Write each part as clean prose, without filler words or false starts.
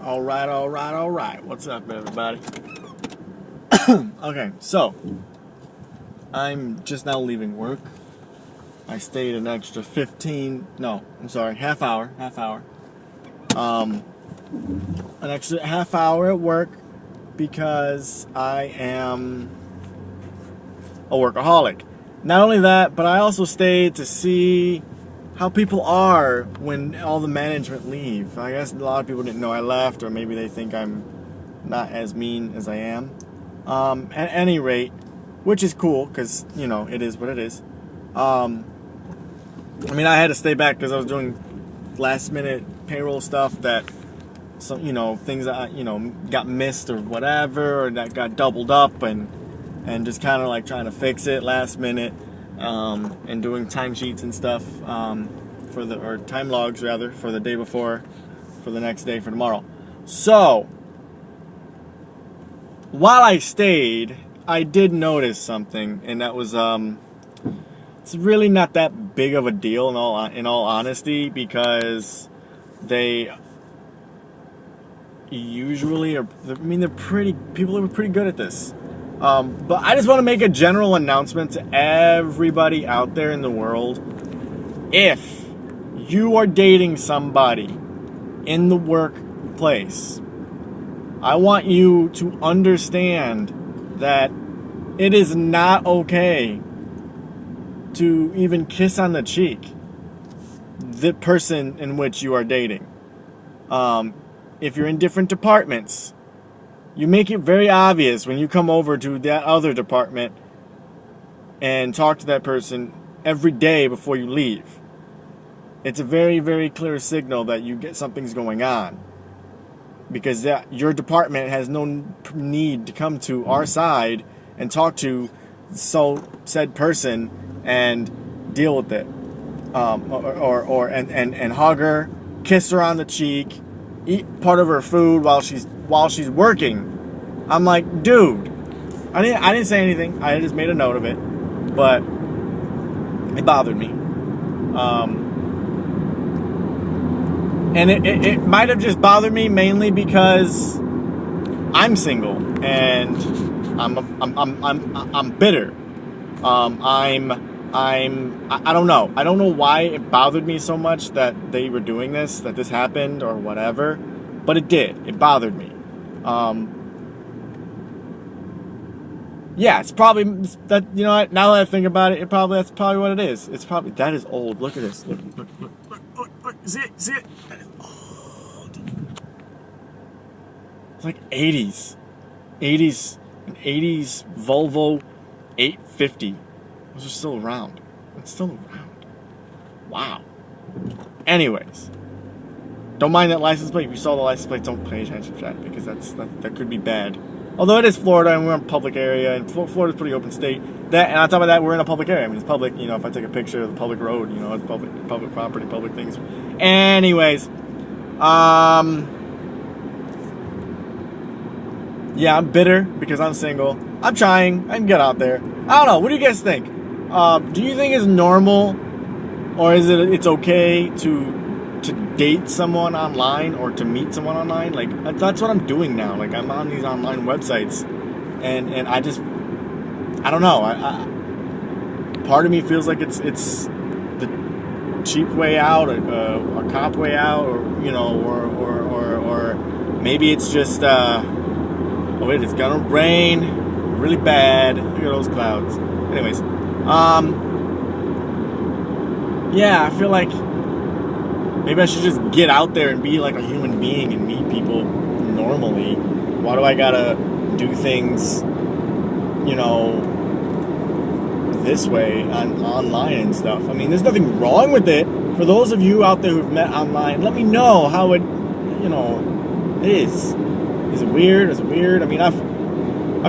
All right, all right, all right. What's up, everybody? Okay, so I'm just now leaving work. I stayed an extra half hour. An extra half hour at work because I am a workaholic. Not only that, but I also stayed to see how people are when all the management leave. I guess a lot of people didn't know I left, or maybe they think I'm not as mean as I am. At any rate, which is cool, because, it is what it is. I had to stay back because I was doing last minute payroll stuff that, things that, got missed or whatever, or that got doubled up, and just kind of like trying to fix it last minute, and doing timesheets and stuff, or time logs rather, for the day before, for the next day, for tomorrow. So, while I stayed, I did notice something, and that was, it's really not that big of a deal in all honesty, because they usually people are pretty good at this. But I just want to make a general announcement to everybody out there in the world. If you are dating somebody in the workplace, I want you to understand that it is not okay to even kiss on the cheek the person in which you are dating. If you're in different departments, you make it very obvious when you come over to that other department and talk to that person every day before you leave. It's a very, very clear signal that you get something's going on, because your department has no need to come to our side and talk to said person and deal with it, and hug her, kiss her on the cheek, eat part of her food while she's working. I'm like, dude, I didn't say anything. I just made a note of it, but it bothered me. And it might have just bothered me mainly because I'm single and I'm bitter. I don't know. I don't know why it bothered me so much that they were doing this, that this happened or whatever, but it did. It bothered me. Yeah, it's probably that. You know what? Now that I think about it, that's probably what it is. It's probably that is old. Look at this. Look. See it? That is old. It's like 80s, an 80s Volvo 850. Those are still around. It's still around. Wow. Anyways, don't mind that license plate. If you saw the license plate, don't pay attention to that, because that could be bad. Although it is Florida and we're in a public area, and Florida's a pretty open state. And on top of that, we're in a public area. I mean, it's public. If I take a picture of the public road, it's public property, public things. Anyways, yeah, I'm bitter because I'm single. I'm trying. I can get out there. I don't know. What do you guys think? Do you think it's normal, or is it's okay to date someone online or to meet someone online? Like, that's what I'm doing now. Like, I'm on these online websites, and I don't know. Part of me feels like it's the cheap way out, a cop way out, or maybe it's just oh wait, it's gonna rain really bad. Look at those clouds. Anyways, yeah, I feel like maybe I should just get out there and be like a human being and meet people normally. Why do I gotta do things, this way online and stuff? I mean, there's nothing wrong with it. For those of you out there who've met online, let me know how it, is. Is it weird? Is it weird? I mean, I've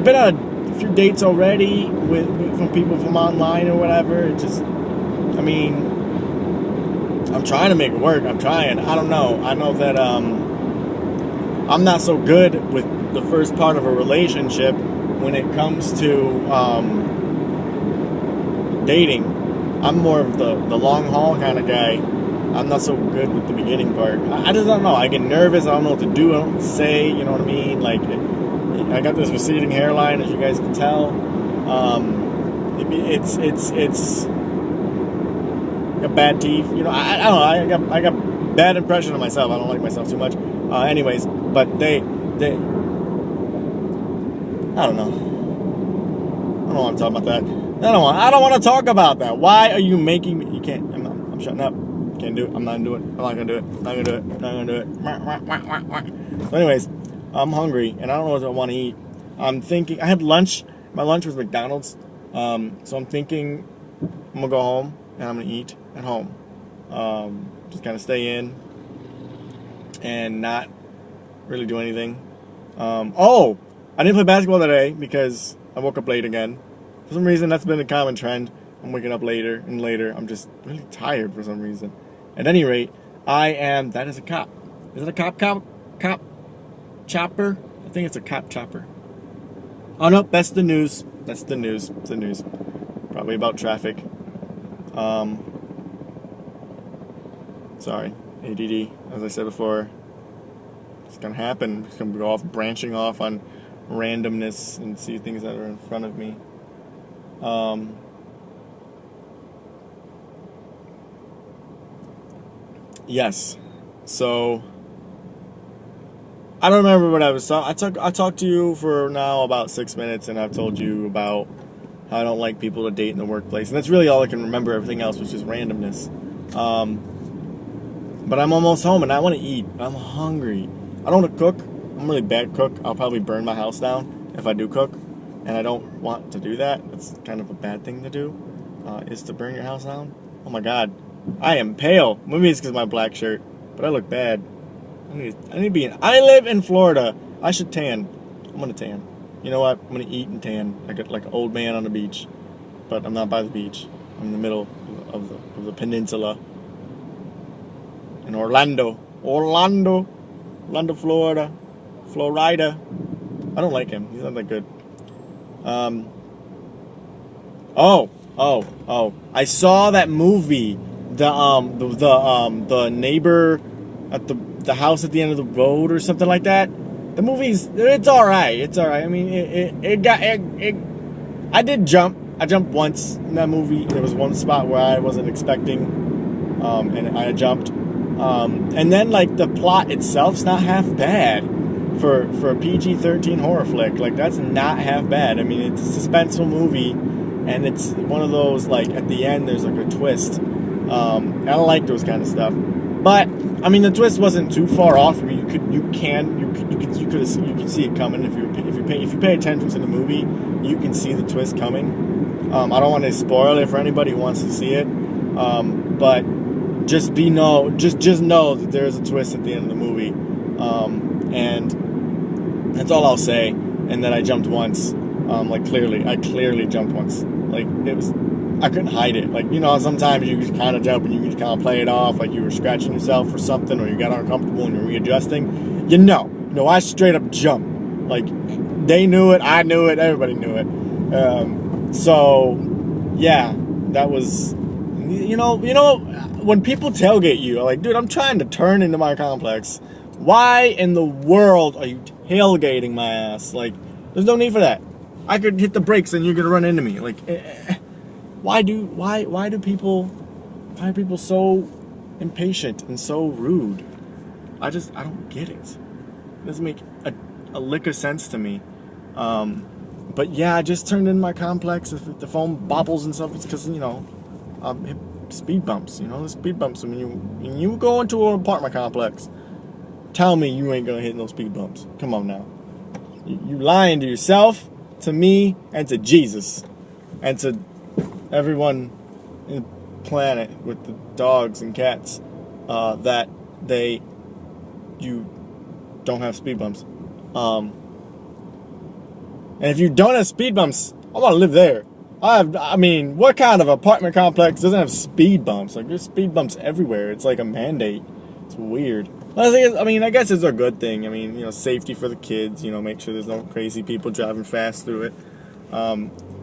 been on a few dates already from people from online or whatever. It just, I'm trying to make it work. I'm trying. I don't know. I know that I'm not so good with the first part of a relationship when it comes to dating. I'm more of the long haul kind of guy. I'm not so good with the beginning part. I just don't know. I get nervous. I don't know what to do. I don't know what to say. You know what I mean? Like, I got this receding hairline, as you guys can tell. It's got bad teeth. You know, I don't know. I got bad impression of myself. I don't like myself too much. Anyways, but they I don't know. I don't want to talk about that. I don't want to talk about that. Why are you making me? You can't. I'm shutting up. Can't do it. I'm not gonna do it. I'm not gonna do it. I'm not gonna do it. I'm not gonna do it. So anyways, I'm hungry and I don't know what I want to eat. I'm thinking. I had lunch. My lunch was McDonald's. So I'm thinking I'm gonna go home and I'm gonna eat at home. Just kind of stay in and not really do anything. I didn't play basketball today because I woke up late again. For some reason, that's been a common trend. I'm waking up later and later. I'm just really tired for some reason. At any rate, that is a cop. Is it a cop chopper? I think it's a cop chopper. Oh, no, that's the news. That's the news. It's the news. Probably about traffic. Sorry, ADD, as I said before. It's going to happen. It's going to go off, branching off on randomness and see things that are in front of me. Yes. So I don't remember what I was talking. I talked to you for now about 6 minutes, and I've told you about how I don't like people to date in the workplace, and that's really all I can remember. Everything else was just randomness. But I'm almost home, and I want to eat. I'm hungry. I don't want to cook. I'm a really bad cook. I'll probably burn my house down if I do cook, and I don't want to do that. That's kind of a bad thing to do, is to burn your house down. Oh my God, I am pale. Maybe it's because of my black shirt, but I look bad. I need to be I live in Florida. I should tan. I'm gonna tan. You know what? I'm gonna eat and tan like an old man on the beach, but I'm not by the beach. I'm in the middle of the peninsula in Orlando, Florida. I don't like him. He's not that good. I saw that movie. The neighbor at the house at the end of the road or something like that. The it's all right. It's all right. I mean, I did jump. I jumped once in that movie. There was one spot where I wasn't expecting, and I jumped. And then like the plot itself's not half bad for a PG-13 horror flick. Like that's not half bad. I mean, it's a suspenseful movie, and it's one of those like at the end there's like a twist. I don't like those kind of stuff. But I mean, the twist wasn't too far off. I mean, you could see it coming if you pay attention to the movie. You can see the twist coming. I don't want to spoil it for anybody who wants to see it. But just know that there's a twist at the end of the movie. And that's all I'll say. And that I jumped once. I clearly jumped once. Like I couldn't hide it. Like, you know, sometimes you just kind of jump and you just kind of play it off like you were scratching yourself or something, or you got uncomfortable and you're readjusting. No, I straight up jumped. Like, they knew it, I knew it, everybody knew it. So, yeah, that was, you know, when people tailgate you, like, dude, I'm trying to turn into my complex. Why in the world are you tailgating my ass? Like, there's no need for that. I could hit the brakes and you're gonna run into me. Like, why are people so impatient and so rude? I don't get it. It doesn't make a lick of sense to me. But yeah, I just turned in my complex. If the phone bobbles and stuff, it's because, you know, hit speed bumps. You know, the speed bumps. When you go into an apartment complex, tell me you ain't gonna hit no speed bumps. Come on now. You lying to yourself, to me, and to Jesus, and to everyone in the planet with the dogs and cats, that you don't have speed bumps. And if you don't have speed bumps, I want to live there. I mean, what kind of apartment complex doesn't have speed bumps? Like, there's speed bumps everywhere. It's like a mandate. It's weird. I guess it's a good thing. I mean, you know, safety for the kids. You know, make sure there's no crazy people driving fast through it.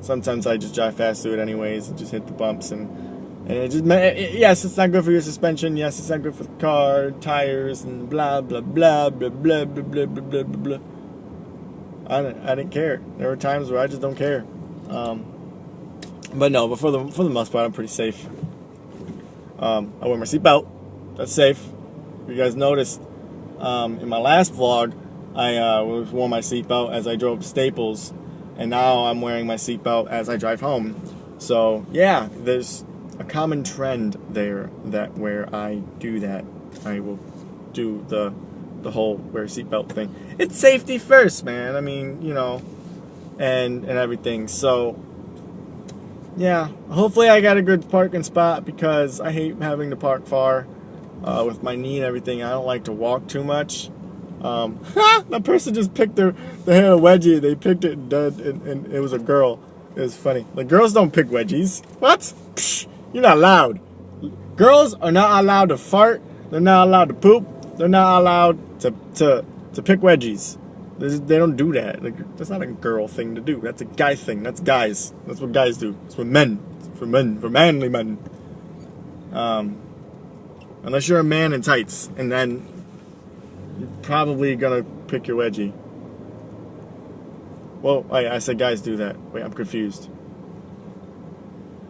Sometimes I just drive fast through it anyways and just hit the bumps and And it just, yes, it's not good for your suspension. Yes, it's not good for the car, tires, and blah, blah, blah, blah, blah, blah, blah, blah, blah, blah. I didn't care. There were times where I just don't care. But no, but for the most part, I'm pretty safe. I wear my seatbelt. That's safe. If you guys noticed, in my last vlog, I wore my seatbelt as I drove to Staples, and now I'm wearing my seatbelt as I drive home. So yeah, there's a common trend there that where I do that, I will do the whole wear seatbelt thing. It's safety first, man. I mean, you know, and everything. So yeah, hopefully I got a good parking spot because I hate having to park far with my knee and everything. I don't like to walk too much. That person just picked they had a wedgie. They picked it dead, and it was a girl. It was funny. Like, girls don't pick wedgies. What? Psh, you're not allowed. Girls are not allowed to fart. They're not allowed to poop. They're not allowed to pick wedgies. They don't do that. Like, that's not a girl thing to do. That's a guy thing. That's guys. That's what guys do. It's for men. It's for men. For manly men. Unless you're a man in tights, and then you're probably gonna pick your wedgie. Well, wait, I said guys do that. Wait, I'm confused.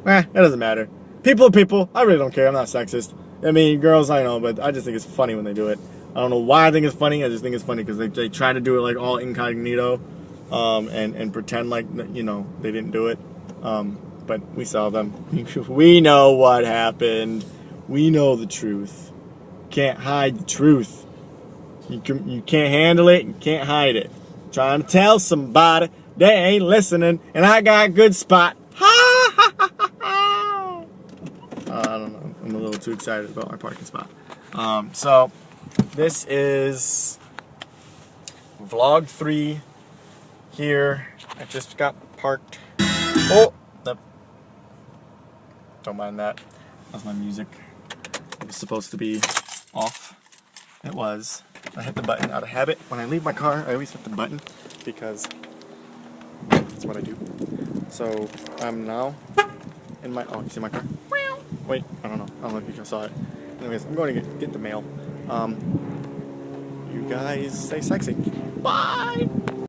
It doesn't matter. People are people. I really don't care. I'm not sexist. I mean, girls, I know, but I just think it's funny when they do it. I don't know why I think it's funny. I just think it's funny because they try to do it like all incognito, and pretend like, you know, they didn't do it. But we saw them. We know what happened. We know the truth. Can't hide the truth. You can't handle it. You can't hide it. Trying to tell somebody they ain't listening, and I got a good spot. Ha ha ha ha ha. I don't know. I'm a little too excited about my parking spot. So this is vlog 3 here. I just got parked. Oh, don't mind that. That's my music. It was supposed to be off. It was. I hit the button out of habit. When I leave my car, I always hit the button because that's what I do. So I'm now in my. Oh, you see my car? Wait, I don't know if you just saw it. Anyways, I'm going to get the mail. You guys stay sexy. Bye.